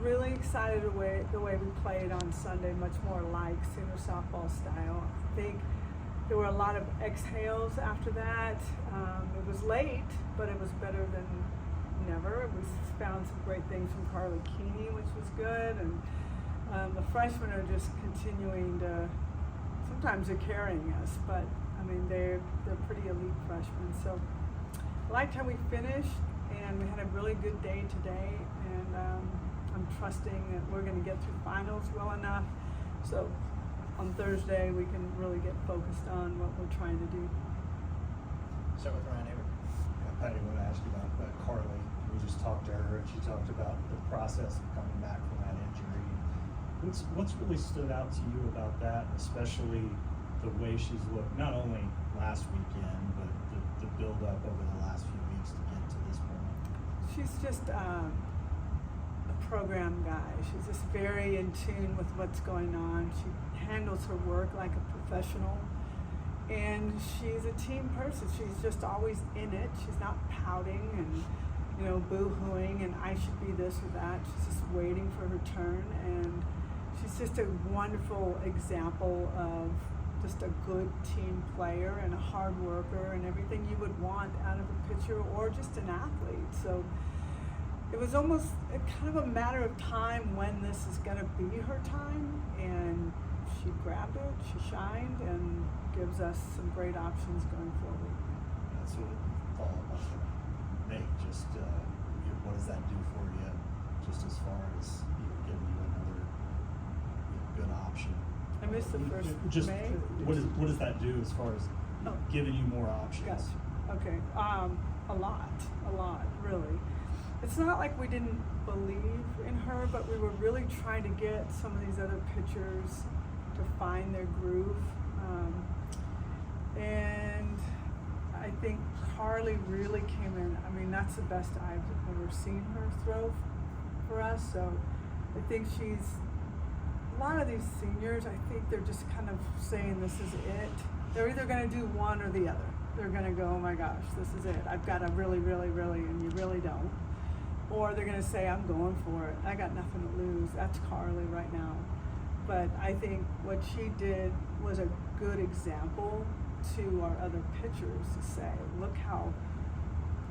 Really excited the way we played on Sunday, much more like senior softball style. I think there were a lot of exhales after that. It was late, but it was better than never. We found some great things from Carly Keeney, which was good, and the freshmen are just continuing to. Sometimes they're carrying us, but I mean they're pretty elite freshmen. So I liked how we finished, and we had a really good day today, and I'm trusting that we're going to get through finals well enough. So on Thursday we can really get focused on what we're trying to do. Start with Ryan Avery. Yeah, Patty, I want to ask you about Carly. We just talked to her, and she talked about the process of coming back from that injury. What's really stood out to you about that, especially the way she's looked, not only last weekend, but the build-up over the last few weeks to get to this point? She's just a program guy. She's just very in tune with what's going on. She handles her work like a professional, and she's a team person. She's just always in it. She's not pouting and boo-hooing and I should be this or that. She's just waiting for her turn, and she's just a wonderful example of just a good team player and a hard worker and everything you would want out of a pitcher or just an athlete. So it was almost kind of a matter of time when this is going to be her time, and she grabbed it, she shined, and gives us some great options going forward. That's what follow-up I was going to make. Just what does that do for you, just as far as giving you another good option? I missed the first Just May. what does that do as far as giving you more options? Gotcha. Okay, a lot, really. It's not like we didn't believe in her, but we were really trying to get some of these other pitchers to find their groove. And I think Carly really came in. I mean, that's the best I've ever seen her throw for us. So I think a lot of these seniors, I think they're just kind of saying this is it. They're either going to do one or the other. They're going to go, oh my gosh, this is it. I've got to really, really, really, and you really don't. Or they're going to say, I'm going for it. I got nothing to lose. That's Carly right now. But I think what she did was a good example to our other pitchers to say, look how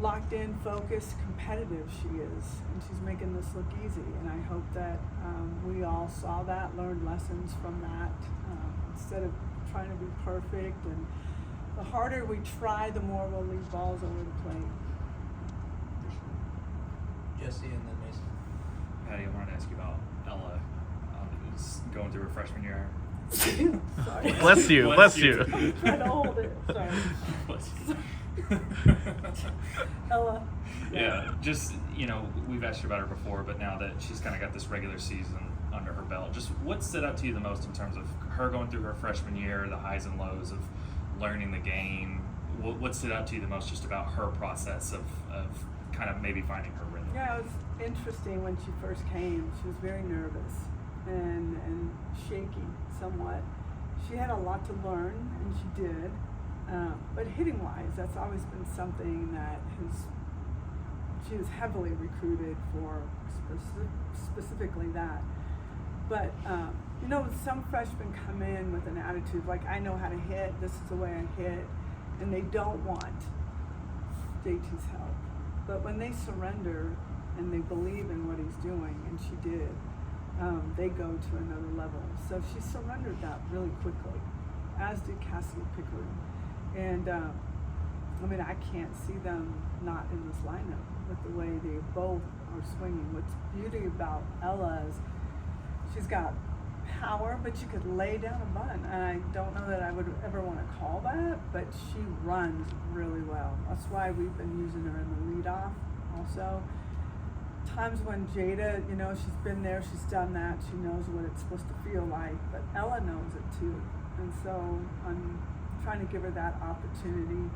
locked in, focused, competitive she is, and she's making this look easy. And I hope that we all saw that, learned lessons from that, instead of trying to be perfect. And the harder we try, the more we'll leave balls over the plate. Jesse and then Mason. Patty, I wanted to ask you about Ella, who's going through her freshman year. Sorry. Bless you. I'm trying to hold it. Sorry. Bless Ella. Yeah, just, we've asked you about her before, but now that she's kind of got this regular season under her belt, just what stood out to you the most in terms of her going through her freshman year, the highs and lows of learning the game? What stood out to you the most just about her process of kind of maybe finding her rhythm? Yeah, it was interesting when she first came. She was very nervous and shaky somewhat. She had a lot to learn, and she did. But hitting-wise, that's always been something that she is heavily recruited for, specifically that. But, some freshmen come in with an attitude like, I know how to hit, this is the way I hit, and they don't want JT's help. But when they surrender and they believe in what he's doing, and she did, they go to another level. So she surrendered that really quickly, as did Cassidy Pickering. And I can't see them not in this lineup with the way they both are swinging. What's beauty about Ella is she's got power, but she could lay down a bunt. And I don't know that I would ever want to call that, but she runs really well. That's why we've been using her in the leadoff also. Times when Jada, she's been there, she's done that, she knows what it's supposed to feel like, but Ella knows it too. And so I'm trying to give her that opportunity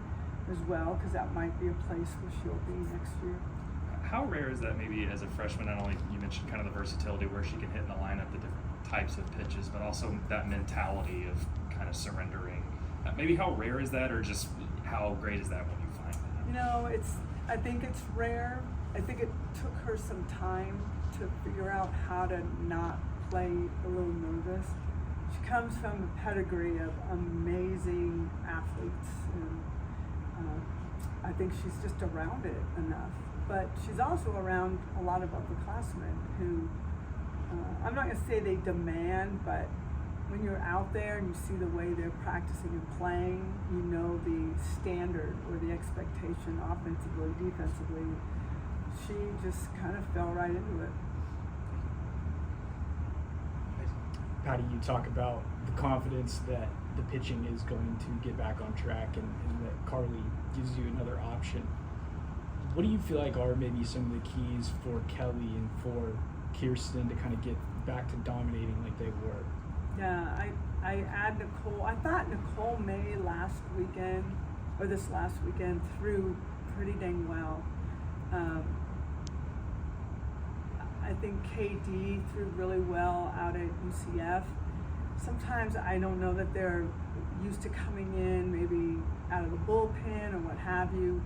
as well, because that might be a place where she'll be next year. How rare is that maybe as a freshman? Not only you mentioned kind of the versatility where she can hit in the lineup, the different types of pitches, but also that mentality of kind of surrendering. Maybe how rare is that, or just how great is that when you find that? I think it's rare, I think it took her some time to figure out how to not play a little nervous. She comes from a pedigree of amazing athletes, and I think she's just around it enough. But she's also around a lot of upperclassmen who, I'm not going to say they demand, but when you're out there and you see the way they're practicing and playing, you know the standard or the expectation offensively, defensively. She just kind of fell right into it. Patty, you talk about the confidence that the pitching is going to get back on track and that Carly gives you another option. What do you feel like are maybe some of the keys for Kelly and for Kirsten to kind of get back to dominating like they were? Yeah, I add Nicole. I thought Nicole May this last weekend threw pretty dang well. I think KD threw really well out at UCF. Sometimes I don't know that they're used to coming in maybe out of the bullpen or what have you.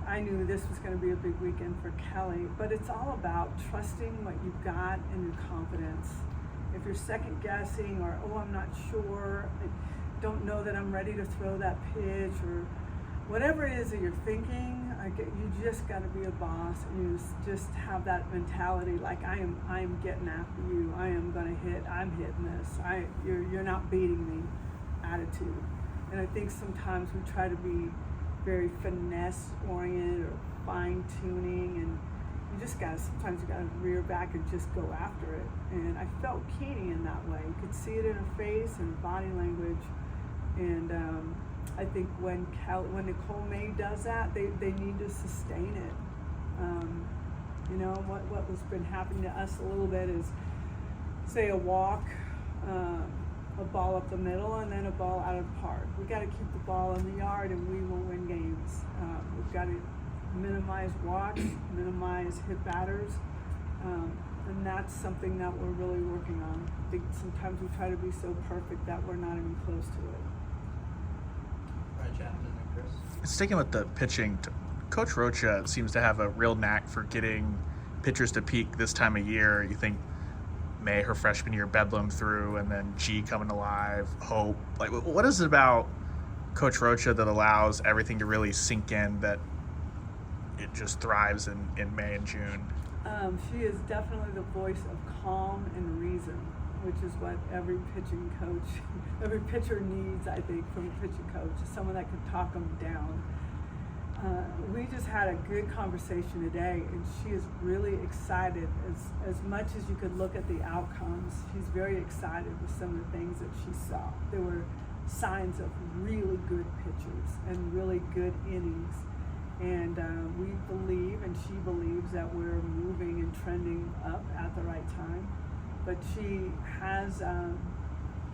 I knew this was going to be a big weekend for Kelly, but it's all about trusting what you've got and your confidence. If you're second guessing or, I'm not sure, I don't know that I'm ready to throw that pitch, or whatever it is that you're thinking, you just got to be a boss, and you just have that mentality like I am getting after you. I am going to hit. I'm hitting this. You're not beating me attitude. And I think sometimes we try to be very finesse oriented or fine tuning, and sometimes you gotta rear back and just go after it. And I felt Keeney in that way. You could see it in her face and her body language. And I think when Nicole May does that, they need to sustain it. What has been happening to us a little bit is, say, a walk, a ball up the middle, and then a ball out of the park. We got to keep the ball in the yard, and we will win games. We've got to minimize walks, minimize hit batters, and that's something that we're really working on. I think sometimes we try to be so perfect that we're not even close to it. All right, Chad, and then Chris. Sticking with the pitching, Coach Rocha seems to have a real knack for getting pitchers to peak this time of year. You think May, her freshman year, Bedlam through, and then G coming alive, Hope. Like, what is it about Coach Rocha that allows everything to really sink in, that it just thrives in May and June? She is definitely the voice of calm and reason, which is what every pitching coach, every pitcher needs, I think, from a pitching coach, someone that can talk them down. We just had a good conversation today, and she is really excited. As much as you could look at the outcomes, she's very excited with some of the things that she saw. There were signs of really good pitchers and really good innings. And we believe, and she believes, that we're moving and trending up at the right time. But she has a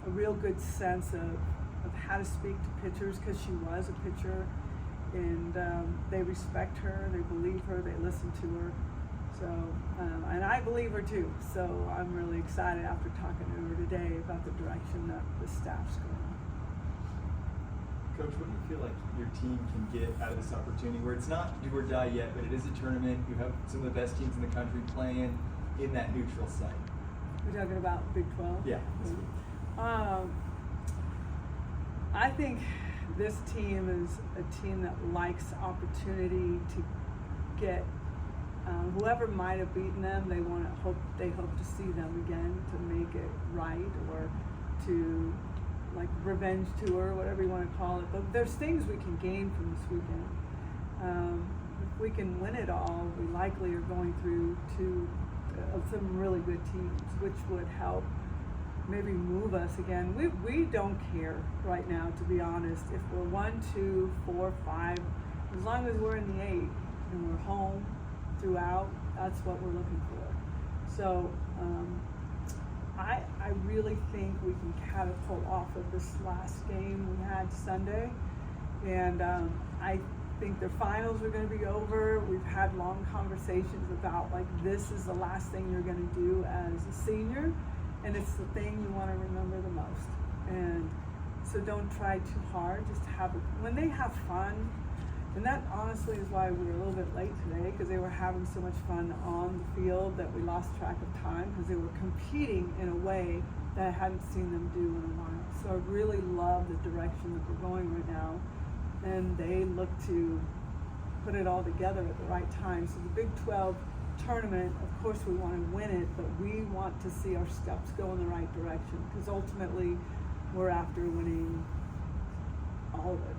real good sense of how to speak to pitchers, because she was a pitcher, and they respect her, they believe her, they listen to her. So, and I believe her too. So I'm really excited after talking to her today about the direction that the staff's going. Coach, what do you feel like your team can get out of this opportunity, where it's not do or die yet, but it is a tournament? You have some of the best teams in the country playing in that neutral site. We're talking about Big 12? Yeah. I think this team is a team that likes opportunity to get whoever might have beaten them. They hope to see them again, to make it right, or to like revenge tour, whatever you want to call it. But there's things we can gain from this weekend. If we can win it all, we likely are going through to some really good teams, which would help maybe move us again. We don't care right now, to be honest. If we're 1, 2, 4, 5, as long as we're in the 8 and we're home throughout, that's what we're looking for. So I really think we can catapult off of this last game we had Sunday, and I think the finals are going to be over. We've had long conversations about, like, this is the last thing you're going to do as a senior, and it's the thing you want to remember the most. And so don't try too hard. Just have it. When they have fun, And that honestly is why we were a little bit late today, because they were having so much fun on the field that we lost track of time, because they were competing in a way that I hadn't seen them do in a while. So I really love the direction that we're going right now, and they look to put it all together at the right time. So the Big 12 tournament, of course we want to win it, but we want to see our steps go in the right direction, because ultimately we're after winning all of it.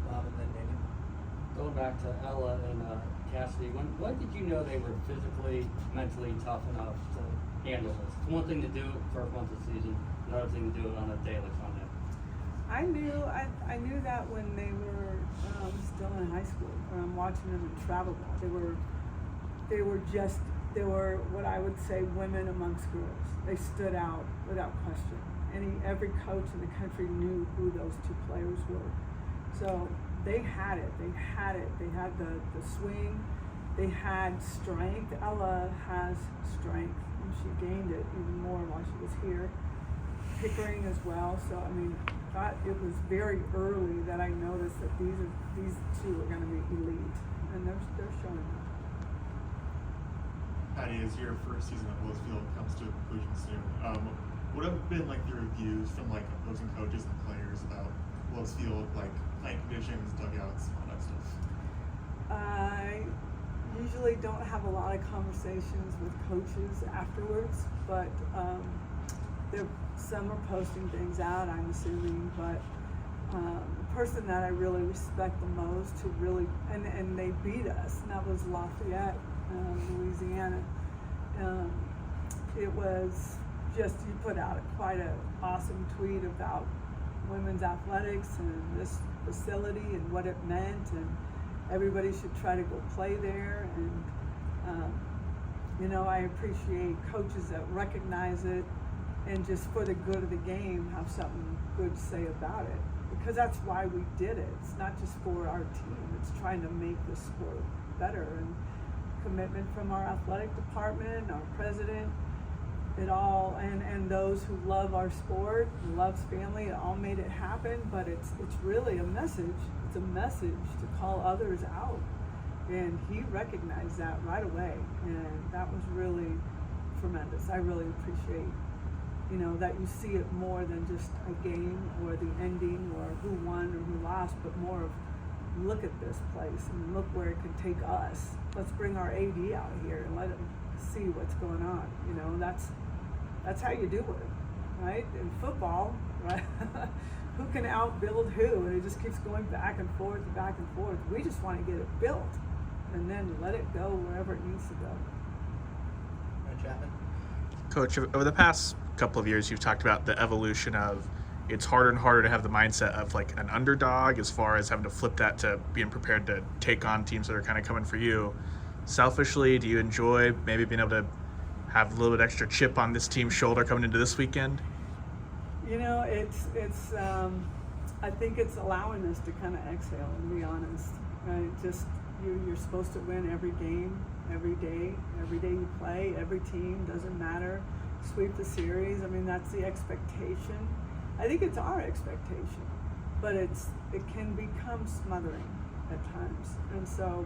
Bob and then Daniel. Going back to Ella and Cassidy, when did you know they were physically, mentally tough enough to handle this? It's one thing to do it for a month of the season, another thing to do it on a day like Sunday. I knew that when they were still in high school. When I'm watching them in travel ball, they were what I would say women amongst girls. They stood out without question. Every coach in the country knew who those two players were. So they had it. They had the swing. They had strength. Ella has strength, and she gained it even more while she was here. Pickering as well. So I mean, it was very early that I noticed that these two are going to be elite, and they're showing that. Patty, as your first season at Willisfield comes to a conclusion soon, what have been like the reviews from like opposing coaches and players about Willisfield, like playing conditions, dugouts, all that stuff? I usually don't have a lot of conversations with coaches afterwards, but some are posting things out, I'm assuming, but the person that I really respect the most, who really, and they beat us, and that was Lafayette, Louisiana. It was just, you put out quite an awesome tweet about women's athletics and this facility and what it meant, and everybody should try to go play there. And I appreciate coaches that recognize it and just for the good of the game have something good to say about it, because that's why we did it. It's not just for our team, it's trying to make the sport better, and commitment from our athletic department, our president, it all, and those who love our sport, who loves family, it all made it happen. But it's really a message. It's a message to call others out, and he recognized that right away, and that was really tremendous. I really appreciate that you see it more than just a game or the ending or who won or who lost, but more of, look at this place and look where it could take us. Let's bring our AD out here and let him see what's going on. That's how you do it, right? In football, right? Who can outbuild who? And it just keeps going back and forth and back and forth. We just want to get it built and then let it go wherever it needs to go. Chapman. Coach, over the past couple of years, you've talked about the evolution of it's harder and harder to have the mindset of like an underdog, as far as having to flip that to being prepared to take on teams that are kind of coming for you. Selfishly, do you enjoy maybe being able to have a little bit extra chip on this team's shoulder coming into this weekend? It's I think it's allowing us to kind of exhale and be honest. Right? Just you're supposed to win every game, every day you play, every team, doesn't matter. Sweep the series. I mean, that's the expectation. I think it's our expectation, but it can become smothering at times. And so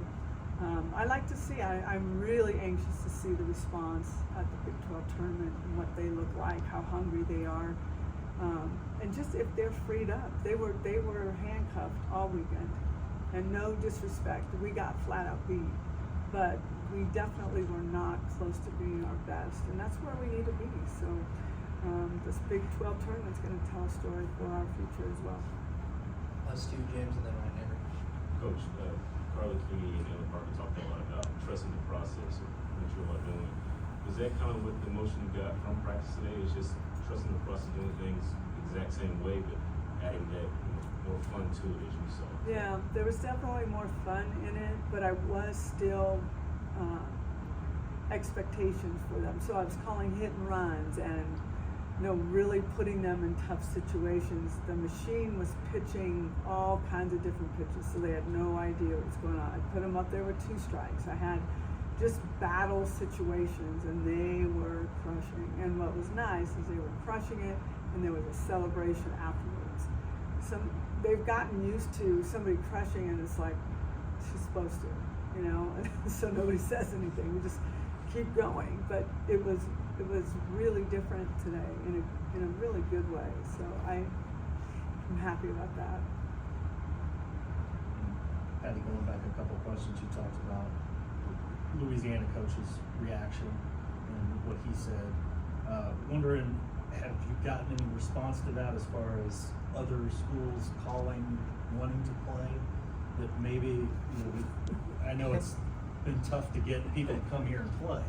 I like to see, I'm really anxious to see the response at the Big 12 tournament and what they look like, how hungry they are. And just if they're freed up. They were handcuffed all weekend. And no disrespect, we got flat out beat. But we definitely were not close to being our best. And that's where we need to be. So this Big 12 tournament's going to tell a story for our future as well. Stu, James, and then Ryan Henry. Coach, Carla King and Ella Parker talked a lot about trusting the process of what you are doing. Was that kind of what the emotion you got from practice today? Is just trusting the process, doing things the exact same way, but adding that more fun to it, as you saw? Yeah, there was definitely more fun in it, but I was still expectations for them. So I was calling hit and runs and really putting them in tough situations. The machine was pitching all kinds of different pitches, so they had no idea what was going on. I put them up there with 2 strikes. I had just battle situations, and they were crushing. And what was nice is they were crushing it, and there was a celebration afterwards. they've gotten used to somebody crushing, and it's like she's supposed to, you know, and so nobody says anything. We just keep going. But it was really different today in a really good way. So I'm happy about that. Patty, going back a couple questions, you talked about Louisiana coach's reaction and what he said. Wondering, have you gotten any response to that as far as other schools calling, wanting to play? That maybe, you know, I know it's been tough to get people to come here and play.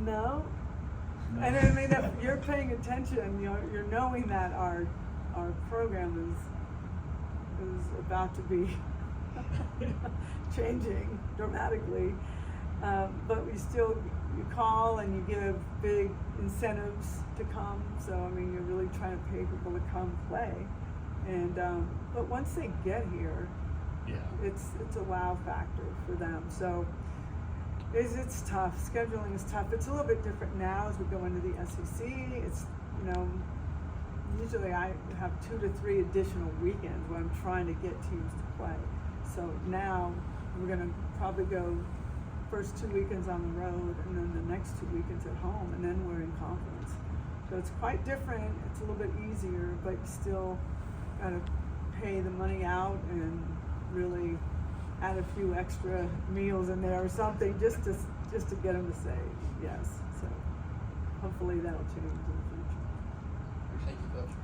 No. No. And I mean, if you're paying attention, you're knowing that our program is about to be changing dramatically. But you call and you give big incentives to come. So I mean, you're really trying to pay people to come play. And but once they get here, Yeah. it's a wow factor for them. So it's tough. Scheduling is tough. It's a little bit different now as we go into the SEC. It's, you know, usually I have 2 to 3 additional weekends where I'm trying to get teams to play. So now we're going to probably go first 2 weekends on the road and then the next 2 weekends at home, and then we're in conference. So it's quite different. It's a little bit easier, but you still got to pay the money out and really add a few extra meals in there or something just to get them to say yes. So hopefully that'll change in the future. Thank you, Coach.